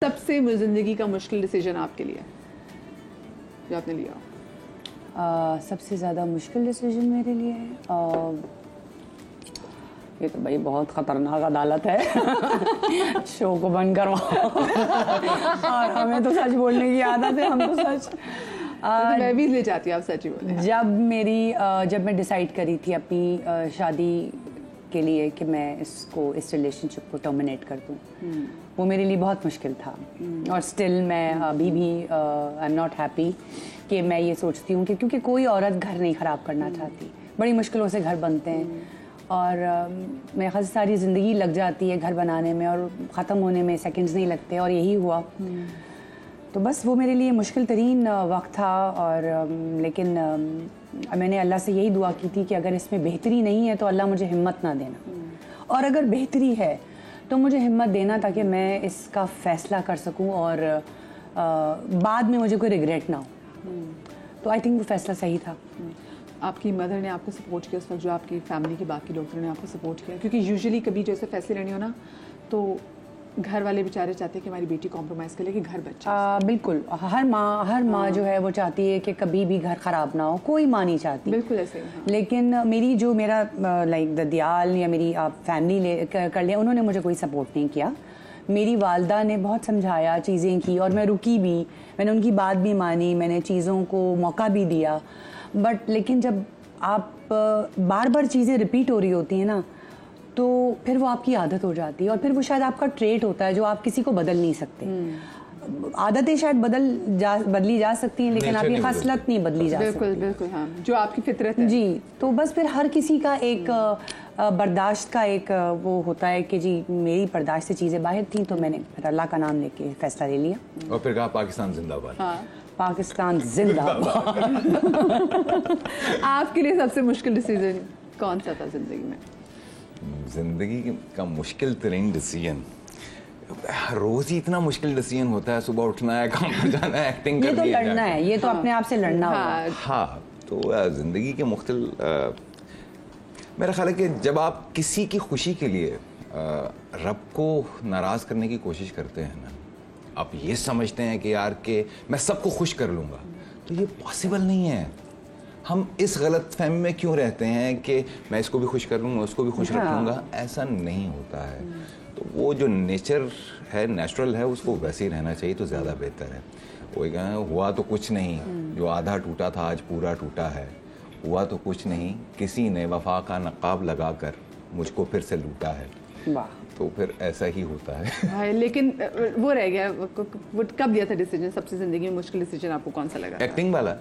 सबसे जिंदगी का मुश्किल डिसीजन आपके लिए जो आपने लिया? सबसे ज़्यादा मुश्किल डिसीजन मेरे लिए ये तो भाई बहुत ख़तरनाक अदालत है शो को बंद करवाओ और हमें तो सच बोलने की आदत है, हम तो सच मैं भी ले जाती हूँ, आप सच ही बोले। जब मैं डिसाइड करी थी अपनी शादी के लिए कि मैं इस रिलेशनशिप को टर्मिनेट कर दूँ, वो मेरे लिए बहुत मुश्किल था। और स्टिल मैं अभी भी आई एम नॉट हैप्पी कि मैं ये सोचती हूँ कि क्योंकि कोई औरत घर नहीं ख़राब करना चाहती, बड़ी मुश्किलों से घर बनते हैं और मेरे ख्याल से सारी ज़िंदगी लग जाती है घर बनाने में और ख़त्म होने में सेकंड्स नहीं लगते, और यही हुआ। तो बस वो मेरे लिए मुश्किल तरीन वक्त था। और लेकिन मैंने अल्लाह से यही दुआ की थी कि अगर इसमें बेहतरी नहीं है तो अल्लाह मुझे हिम्मत ना देना, और अगर बेहतरी है तो मुझे हिम्मत देना ताकि मैं इसका फ़ैसला कर सकूं और बाद में मुझे कोई रिग्रेट ना हो। तो आई थिंक वो फ़ैसला सही था। आपकी मदर ने आपको सपोर्ट किया उस वक्त, जो आपकी फैमिली के बाकी लोग ने आपको सपोर्ट किया? क्योंकि यूजुअली कभी जैसे फैसले लेने हो ना तो घर वाले बेचारे चाहते हैं कि हमारी बेटी कॉम्प्रोमाइज़ कर ले कि घर बच्चा। बिल्कुल, हर माँ जो है वो चाहती है कि कभी भी घर ख़राब ना हो, कोई माँ नहीं चाहती। बिल्कुल ऐसे ही। हाँ। लेकिन मेरा लाइक ददियाल या मेरी फैमिली कर लिया, उन्होंने मुझे कोई सपोर्ट नहीं किया। मेरी वालदा ने बहुत समझाया, चीज़ें की, और मैं रुकी भी, मैंने उनकी बात भी मानी, मैंने चीज़ों को मौका भी दिया। बट लेकिन जब आप बार बार चीज़ें रिपीट हो रही होती हैं ना, तो फिर वो आपकी आदत हो जाती है, और फिर वो शायद आपका ट्रेट होता है जो आप किसी को बदल नहीं सकते। आदतें शायद बदली जा सकती हैं, लेकिन आपकी खसलत नहीं बदली जा सकती। बिल्कुल बिल्कुल, हाँ, जो आपकी फितरत है। जी, तो बस फिर हर किसी का एक बर्दाश्त का एक वो होता है कि जी मेरी बर्दाश्त से चीज़ें बाहर थी, तो मैंने फिर अल्लाह का नाम लेके फैसला ले लिया। और फिर कहा पाकिस्तान जिंदाबाद। हाँ। पाकिस्तान जिंदाबाद। आपके लिए सबसे मुश्किल डिसीजन कौन सा था जिंदगी में? जिंदगी का मुश्किल तरीन डिसीजन, रोज ही इतना मुश्किल डिसीजन होता है। सुबह उठना है, काम पर जाना है, एक्टिंग करनी है, ये तो लड़ना है, ये तो अपने आप से लड़ना हाँ। होगा। हाँ, तो जिंदगी के मुख्तल मेरा ख्याल है कि जब आप किसी की खुशी के लिए रब को नाराज़ करने की कोशिश करते हैं ना, आप ये समझते हैं कि यार कि मैं सबको खुश कर लूँगा, तो ये पॉसिबल नहीं है। हम इस गलत फहमी में क्यों रहते हैं कि मैं इसको भी खुश कर लूँगा, उसको भी खुश रख लूँगा? ऐसा नहीं होता है। तो वो जो नेचर है, नेचुरल है, उसको वैसे ही रहना चाहिए तो ज़्यादा बेहतर है। वो हुआ तो कुछ नहीं, जो आधा टूटा था आज पूरा टूटा है। हुआ तो कुछ नहीं, किसी ने वफा का नकाब लगाकर मुझको फिर से लूटा है। वाह। तो फिर ऐसा ही होता है। हाँ, लेकिन वो रह गया, वो कब लिया था डिसीजन? सबसे जिंदगी में मुश्किल डिसीजन आपको कौन सा लगा? एक्टिंग वाला।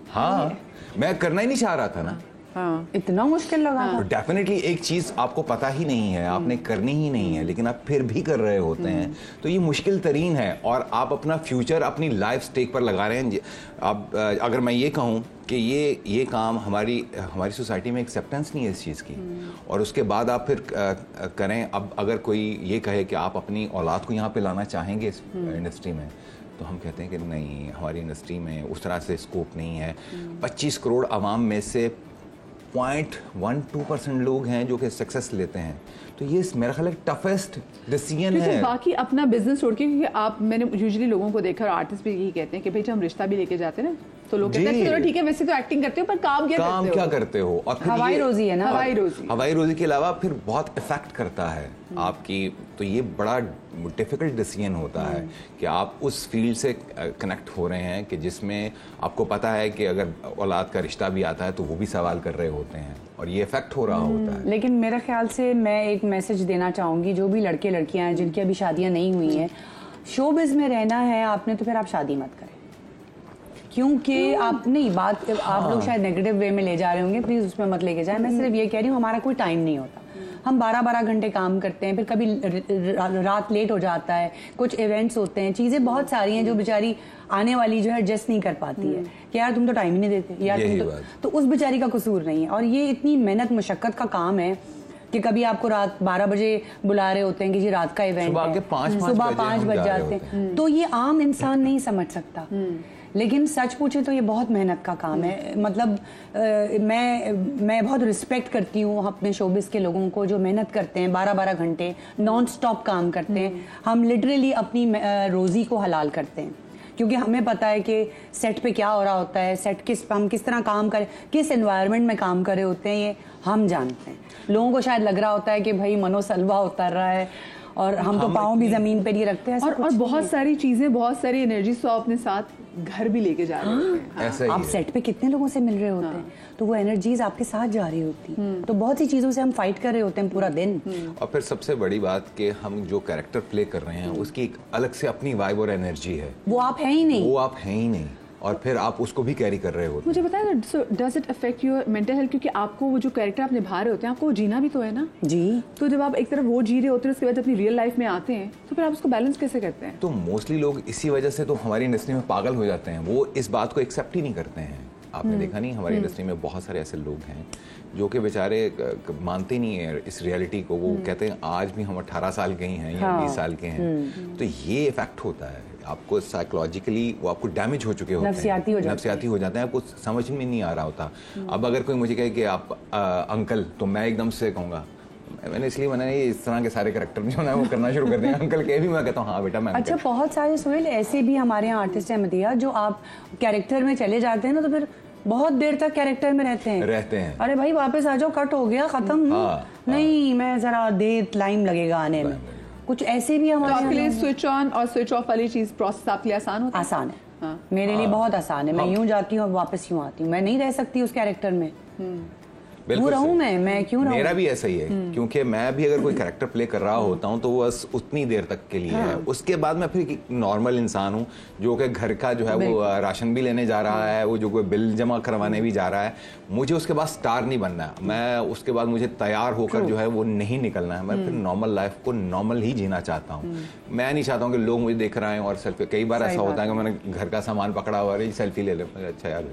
हाँ, मैं करना ही नहीं चाह रहा था ना। हाँ, इतना मुश्किल लगा था। डेफिनेटली एक चीज़ आपको पता ही नहीं है, आपने करनी ही नहीं है, लेकिन आप फिर भी कर रहे होते हैं, तो ये मुश्किल तरीन है। और आप अपना फ्यूचर अपनी लाइफ स्टेक पर लगा रहे हैं। आप अगर मैं ये कहूँ कि ये काम हमारी सोसाइटी में एक्सेप्टेंस नहीं है इस चीज़ की, और उसके बाद आप फिर करें। अब अगर कोई ये कहे कि आप अपनी औलाद को यहाँ पे लाना चाहेंगे इस इंडस्ट्री में, तो हम कहते हैं कि नहीं, हमारी इंडस्ट्री में उस तरह से स्कोप नहीं है। 25 करोड़ आवाम में से 0.12% लोग हैं जो कि सक्सेस लेते हैं। तो ये मेरा ख्याल है टफेस्ट डिसीजन है। बाकी अपना बिजनेस छोड़ के, क्योंकि मैंने यूजुअली लोगों को देखा और आर्टिस्ट भी यही कहते हैं कि भाई जब हम रिश्ता भी लेके जाते हैं ना, तो लोग कहते हैं चलो ठीक है, वैसे तो एक्टिंग करते हो पर काम क्या करते हो? और फिर हवाई रोजी है ना, हवाई रोजी के अलावा फिर बहुत इफेक्ट करता है आपकी। तो ये बड़ा डिफिकल्ट डिसीजन होता है कि आप उस फील्ड से कनेक्ट हो रहे हैं कि जिसमें आपको पता है कि अगर औलाद का रिश्ता भी आता है तो वो भी सवाल कर रहे होते हैं, और ये इफेक्ट हो रहा होता है। लेकिन मेरे ख्याल से मैं एक मैसेज देना चाहूँगी, जो भी लड़के लड़कियाँ हैं जिनकी अभी शादियाँ नहीं हुई हैं, शोबिज़ में रहना है आपने तो फिर आप शादी मत करें। क्योंकि आप नहीं बात आप लोग शायद नेगेटिव वे में ले जा रहे होंगे, प्लीज़ उसमें मत लेके जाएं। मैं सिर्फ ये कह रही हूँ, हमारा कोई टाइम नहीं होता। हम 12-12 घंटे काम करते हैं, फिर कभी रात लेट हो जाता है, कुछ इवेंट्स होते हैं, चीज़ें बहुत सारी हैं जो बेचारी आने वाली जो है एडजस्ट नहीं कर पाती है कि यार तुम तो टाइम ही नहीं देते, यार तुम तो उस बेचारी का कसूर नहीं है। और ये इतनी मेहनत मशक्क़त का काम है कि कभी आपको रात 12 बजे बुला रहे होते हैं कि जी रात का इवेंट है, सुबह 5 बज जाते हैं, तो ये आम इंसान नहीं समझ सकता। लेकिन सच पूछे तो ये बहुत मेहनत का काम है। मतलब मैं बहुत रिस्पेक्ट करती हूँ अपने शोबिस के लोगों को जो मेहनत करते हैं, 12-12 घंटे नॉन स्टॉप काम करते हैं। हम लिटरली अपनी रोज़ी को हलाल करते हैं, क्योंकि हमें पता है कि सेट पे क्या हो रहा होता है, सेट हम किस तरह काम करें, किस एनवायरनमेंट में काम कर रहे होते हैं, ये हम जानते हैं। लोगों को शायद लग रहा होता है कि भाई मनोसलवा उतर रहा है और हम तो पाँव भी जमीन पे नहीं रखते हैं। और बहुत सारी चीजें, बहुत सारी एनर्जी तो अपने साथ घर भी लेके जा रहे होते हैं। ऐसा ही आप है। सेट पे कितने लोगों से मिल रहे होते हैं, तो वो एनर्जीज आपके साथ जा रही होती, तो बहुत सी चीजों से हम फाइट कर रहे होते हैं पूरा दिन। और फिर सबसे बड़ी बात कि हम जो कैरेक्टर प्ले कर रहे हैं उसकी एक अलग से अपनी वाइब और एनर्जी है, वो आप हैं ही नहीं, वो आप हैं ही नहीं, और फिर आप उसको भी कैरी कर रहे होते हैं। मुझे बताया, so does it affect your mental health? क्योंकि आपको वो जो कैरेक्टर आप निभा रहे होते हैं, आपको वो जीना भी तो है ना जी। तो जब आप एक तरफ वो जी रहे होते हैं, उसके बाद अपनी रियल लाइफ में आते हैं, तो फिर आप उसको बैलेंस कैसे करते हैं? तो मोस्टली लोग इसी वजह से तो हमारी इंडस्ट्री में पागल हो जाते हैं, वो इस बात को एक्सेप्ट ही नहीं करते हैं। आपने देखा नहीं, हमारी इंडस्ट्री में बहुत सारे ऐसे लोग हैं जो कि बेचारे मानते नहीं है इस रियलिटी को। वो कहते हैं आज भी हम 18 साल के ही हैं या 20 साल के हैं। तो ये इफेक्ट होता है आपको साइकोलॉजिकली, वो आपको डैमेज हो चुके होते हैं, नफसियाती हो जाते हैं, आपको समझ में नहीं आ रहा होता। अब अगर कोई मुझे कहे कि आप अंकल, तो मैं एकदम से कहूँगा, मैंने इसलिए मैंने इस तरह के सारे कैरेक्टर जो है वो करना शुरू कर दिया। अंकल के भी मैं कहता हूँ हाँ बेटा मैं अच्छा, बहुत सारे सोहेल ऐसे भी हमारे यहाँ आर्टिस्ट हैं मदिया, जो आप कैरेक्टर में चले जाते हैं ना, तो फिर बहुत देर तक कैरेक्टर में रहते हैं। अरे भाई वापस आ जाओ, कट हो गया, खत्म। नहीं, मैं जरा देर टाइम लगेगा आने में। कुछ ऐसे भी हमारे, तो आपके लिए स्विच ऑन और स्विच ऑफ वाली चीज प्रोसेस आपके लिए आसान होता है? आसान है, मेरे लिए बहुत आसान है। मैं यूं जाती हूँ और वापस यूं आती हूँ, मैं नहीं रह सकती उस कैरेक्टर में। वो रहूं मैं क्यों रहूं? मेरा भी ऐसा ही है, क्योंकि मैं भी अगर कोई कैरेक्टर प्ले कर रहा होता हूं तो वो बस उतनी देर तक के लिए है। उसके बाद मैं फिर नॉर्मल इंसान हूं जो कि घर का जो है वो राशन भी लेने जा रहा है, वो जो कोई बिल जमा करवाने भी जा रहा है। मुझे उसके बाद स्टार नहीं बनना है, मैं उसके बाद मुझे तैयार होकर जो है वो नहीं निकलना है। मैं फिर नॉर्मल लाइफ को नॉर्मल ही जीना चाहता हूँ। मैं नहीं चाहता हूँ कि लोग मुझे देख रहे हैं और सेल्फी। कई बार ऐसा होता है कि मैंने घर का सामान पकड़ा हुआ है, सेल्फी ले ले, अच्छा यार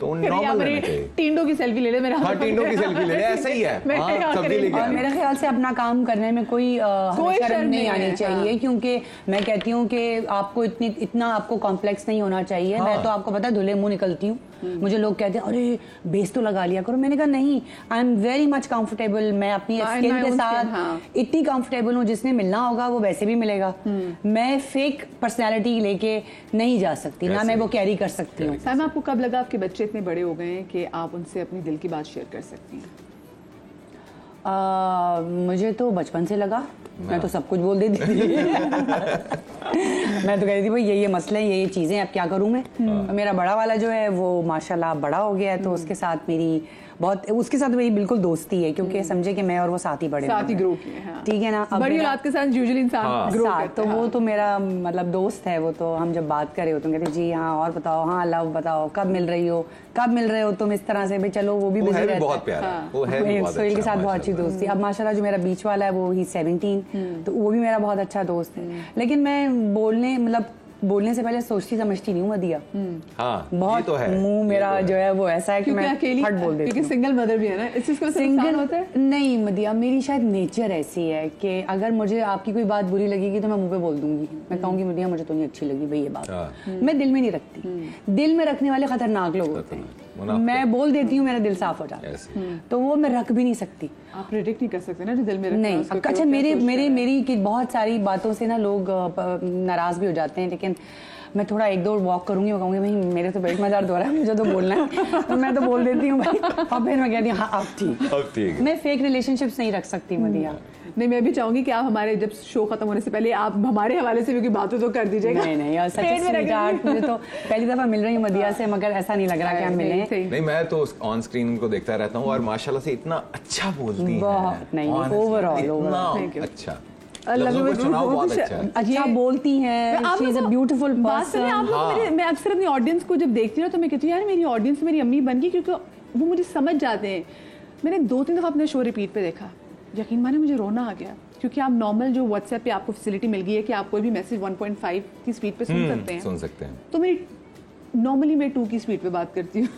तो नॉर्मल रहना चाहिए। टिंडो की सेल्फी ले ले मेरा। हाँ, टिंडो की सेल्फी ले ले, ऐसा ही है। हाँ, सब्जी लेके और मेरे ख्याल से अपना काम करने में कोई शर्म नहीं आनी चाहिए, क्योंकि मैं कहती हूँ कि आपको इतना आपको कॉम्प्लेक्स नहीं होना चाहिए। मैं तो आपको पता है धुले मुंह निकलती हूँ। मुझे लोग कहते हैं अरे बेस तो लगा लिया करो। मैंने कहा नहीं, I am very much comfortable. मैं अपनी स्किन के साथ इतनी कंफर्टेबल हूँ, जिसने मिलना होगा वो वैसे भी मिलेगा। मैं फेक पर्सनैलिटी लेके नहीं जा सकती, ना मैं वो कैरी कर सकती हूँ। साइमा, आपको कब लगा आपके बच्चे इतने बड़े हो गए हैं कि आप उनसे अपनी दिल की बात शेयर कर सकती हैं? मुझे तो बचपन से लगा, मैं तो सब कुछ बोल देती थी। मैं तो कहती थी भाई ये मसले हैं, ये चीज़ें, अब क्या करूँ मैं। मेरा बड़ा वाला जो है वो माशाल्लाह बड़ा हो गया है, तो उसके साथ मेरी उसके साथ मेरी बिल्कुल दोस्ती है, क्योंकि समझे कि मैं और वो साथ ही बड़े साथ ही ग्रो किए हैं। ठीक है ना। बड़ी औलाद के साथ यूजुअली इंसान ग्रो करता है। तो वो तो मेरा मतलब दोस्त है। वो तो हम जब बात कर रहे होते हैं कहते जी हाँ और बताओ, हाँ लव बताओ, कब मिल रही हो, कब मिल रहे हो तुम, इस तरह से भाई चलो वो भी बिजी रहता है। बहुत प्यारा वो है, सोहेल के साथ बहुत अच्छी दोस्ती। अब माशाल्लाह जो मेरा बीच वाला है वो ही 17, तो वो भी मेरा बहुत अच्छा दोस्त है। लेकिन मैं बोलने से पहले सोचती समझती नहीं हूँ मदिया। हाँ, बहुत तो है। मुंह मेरा जो है वो ऐसा है कि मैं अकेली फट बोल देती हूँ। क्योंकि सिंगल मदर भी है ना, इस चीज को सिंगल होता है। नहीं मदिया, मेरी शायद नेचर ऐसी है कि अगर मुझे आपकी कोई बात बुरी लगेगी तो मैं मुंह पे बोल दूंगी। मैं कहूँगी मदिया मुझे तो नहीं अच्छी लगी भाई ये बात, मैं दिल में नहीं रखती। दिल में रखने वाले खतरनाक लोग होते हैं। मैं बोल देती हूँ, मेरा दिल साफ हो जाता है, तो वो मैं रख भी नहीं सकती। आप प्रेडिक्ट नहीं कर सकते ना जो दिल में नहीं। अच्छा, मेरी की बहुत सारी बातों से ना लोग नाराज भी हो जाते हैं, लेकिन मैं थोड़ा 1-2 वॉक करूंगी, वो कहूँगी भाई मेरे तो पेट में दर्द हो रहा है, मुझे तो बोलना है, तो मैं तो बोल देती हूँ भाई। और फिर मैं कहती हूँ हाँ अब ठीक। मैं फेक रिलेशनशिप्स नहीं रख सकती मदिया। नहीं, मैं भी चाहूंगी कि आप हमारे जब शो खत्म होने से पहले आप हमारे हवाले से भी बातें तो कर दीजिएगा। नहीं यार, सच में मुझे तो पहली दफा मिल रही हूँ मदिया से, मगर ऐसा नहीं लग रहा कि हम मिले। नहीं, मैं तो ऑन स्क्रीन उनको देखता रहता हूँ और माशाल्लाह से इतना अच्छा बोलती हैं। बहुत नहीं, ओवरऑल अच्छा अच्छा बोलती हैं। She is a beautiful person. मैं अक्सर अपनी ऑडियंस को जब देखती हूँ तो मैं कहती हूँ यार मेरी ऑडियंस मेरी अम्मी बन गई, क्योंकि वो मुझे समझ जाते हैं। मैंने 2-3 दफा अपने शो रिपीट पे देखा, यकीन माने मुझे रोना आ गया, क्योंकि आप नॉर्मल जो व्हाट्सएप पे आपको फैसिलिटी मिल गई है कि आप कोई भी मैसेज 1.5 की स्पीड पे सुन सकते हैं। हैं। तो मेरी नॉर्मली मैं 2 की स्पीड पे बात करती हूँ।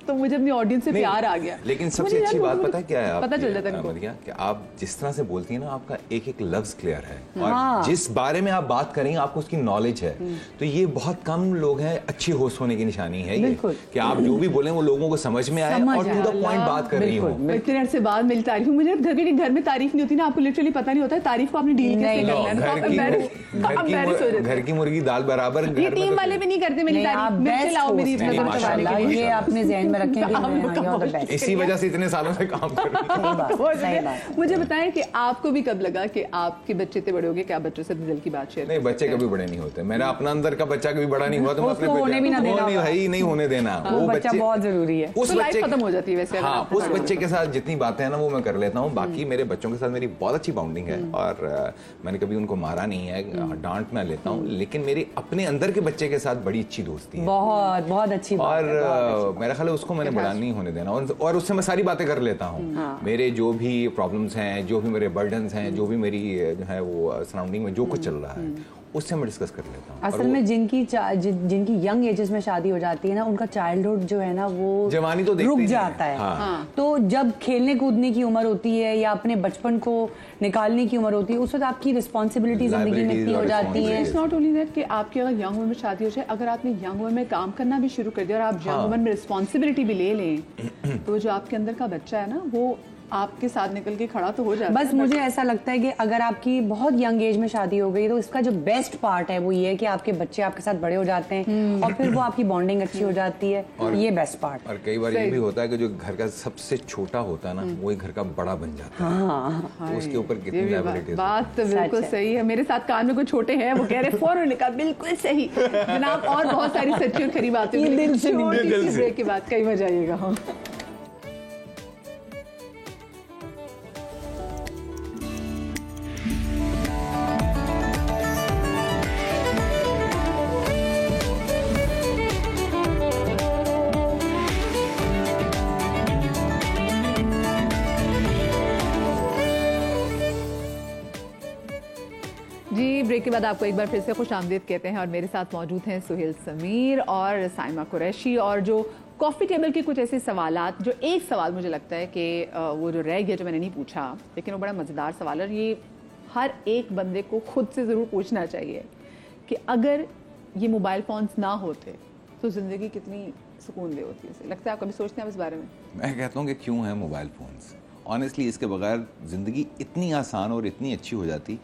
तो मुझे अपनी ऑडियंस से नहीं, प्यार आ गया। लेकिन सबसे मुझे यार अच्छी बात वो- पता है क्या है? पता चल जाता है मदिया, कि आप जिस तरह से बोलती हैं ना, आपका एक एक लफ्ज क्लियर है और हाँ। जिस बारे में आप बात करेंगे आपको उसकी नॉलेज है। तो ये बहुत कम लोग हैं, अच्छी होस्ट होने की निशानी है ये, बिल्कुल। कि आप जो भी बोलें वो लोगों को समझ में आए समझ और टू द आए। पॉइंट बात कर रही हो। मैं इतने अर्से बाद मेरी तारीफ, मुझे घर में तारीफ नहीं होती ना, आपको लिटरली पता नहीं होता है तारीफ को आपने डील कैसे नहीं, करना है, तो आप embarrass हो जाते हैं। घर की मुर्गी दाल बराबर। ये टीम वाले भी नहीं करते मेरी नहीं, आप तारीफ, मेरे से best लाओ मेरी host हैं, नहीं, नजर माशाल्लाह, उतारने के लिए। ये आपने ज़हन में रखें कि आप लोग you're the का best। इसी वजह से इतने सालों से काम कर रही हूँ। सही बात। मुझे बताएं कि आपको भी कब लगा कि आपके बच्चे इतने बड़े हो गए कि आप बच्चों से दिल की बात शेयर नहीं, बच्चे कभी बड़े नहीं होते। मेरा अपना अंदर का बच्चा कभी बड़ा नहीं हुआ, तो मैं अपने उसको होने भी ना वो देना नहीं होगा। भाई, नहीं होने देना। वो बच्चा बहुत जरूरी है। उस तो लाइफ बच्चे खत्म हो जाती है वैसे अगर हाँ, आप उस बड़े बच्चे हो के साथ जितनी बातें हैं ना वो मैं कर लेता हूँ। बाकी मेरे बच्चों के साथ मेरी बहुत अच्छी बाउंडिंग है और मैंने कभी उनको मारा नहीं है, डांट मैं लेता हूँ, लेकिन मेरे अपने अंदर के बच्चे के साथ बड़ी अच्छी दोस्ती है बहुत बहुत अच्छी बात और है, बहुत अच्छी। मेरा ख्याल है उसको मैंने बड़ा नहीं होने देना और उससे मैं सारी बातें कर लेता हूँ। मेरे जो भी प्रॉब्लम्स हैं, जो भी मेरे बर्डन्स हैं, जो भी मेरी जो है वो सराउंडिंग में जो कुछ चल रहा है उससे मैं डिस्कस कर लेता हूँ। और असल वो- में जिनकी यंग एजेस में शादी हो जाती है ना, उनका चाइल्डहुड जो है ना वो जवानी तो देखते रुक नहीं जाता है। है। हाँ। तो जब खेलने कूदने की उम्र होती है या अपने बचपन को निकालने की उम्र होती है, उस वक्त आपकी रिस्पॉन्सिबिलिटी जिंदगी में Liabilities इतनी हो और जाती है। इट्स नॉट ओनली दैट कि आपकी अगर यंग उम्र में शादी हो जाए, अगर आपने यंग उम्र में काम करना भी शुरू कर दिया और आप यंग उम्र में रिस्पॉन्सिबिलिटी भी ले लें, तो जो आपके अंदर का बच्चा है ना वो आपके साथ निकल के खड़ा तो हो जाता है। बस मुझे ऐसा लगता है कि अगर आपकी बहुत यंग एज में शादी हो गई तो इसका जो बेस्ट पार्ट है वो ये है कि आपके बच्चे आपके साथ बड़े हो जाते हैं और फिर वो आपकी बॉन्डिंग अच्छी हो जाती है। ये बेस्ट पार्ट। और कई बार ये भी होता है कि जो घर का सबसे छोटा होता है ना वही घर का बड़ा बन जाता है। तो उसके ऊपर कितनी ये भी liabilities बात तो बिल्कुल सच है। सही है। मेरे साथ कान में कुछ छोटे हैं, वो कह रहे फौरन निकाल, बिल्कुल सही जनाब। और बहुत सारी सच्ची और खरी बातें ये दिल से छोटी सी दिल से। ब्रेक के बाद कहीं मजा आइएगा। हाँ, जी ब्रेक के बाद आपको एक बार फिर से खुश आमदीद कहते हैं और मेरे साथ मौजूद हैं सुहेल समीर और साइमा कुरैशी। और जो कॉफ़ी टेबल के कुछ ऐसे सवालात, जो एक सवाल मुझे लगता है कि वो जो रह गया जो मैंने नहीं पूछा, लेकिन वो बड़ा मज़ेदार सवाल है और ये हर एक बंदे को खुद से ज़रूर पूछना चाहिए कि अगर ये मोबाइल फ़ोन्स ना होते तो ज़िंदगी कितनी सुकून दे होती है। लगता है आप कभी सोचते हैं इस बारे में? मैं कहता हूँ कि क्यों है मोबाइल फोन्स। ऑनेस्टली इसके बगैर ज़िंदगी इतनी आसान और इतनी अच्छी हो जाती।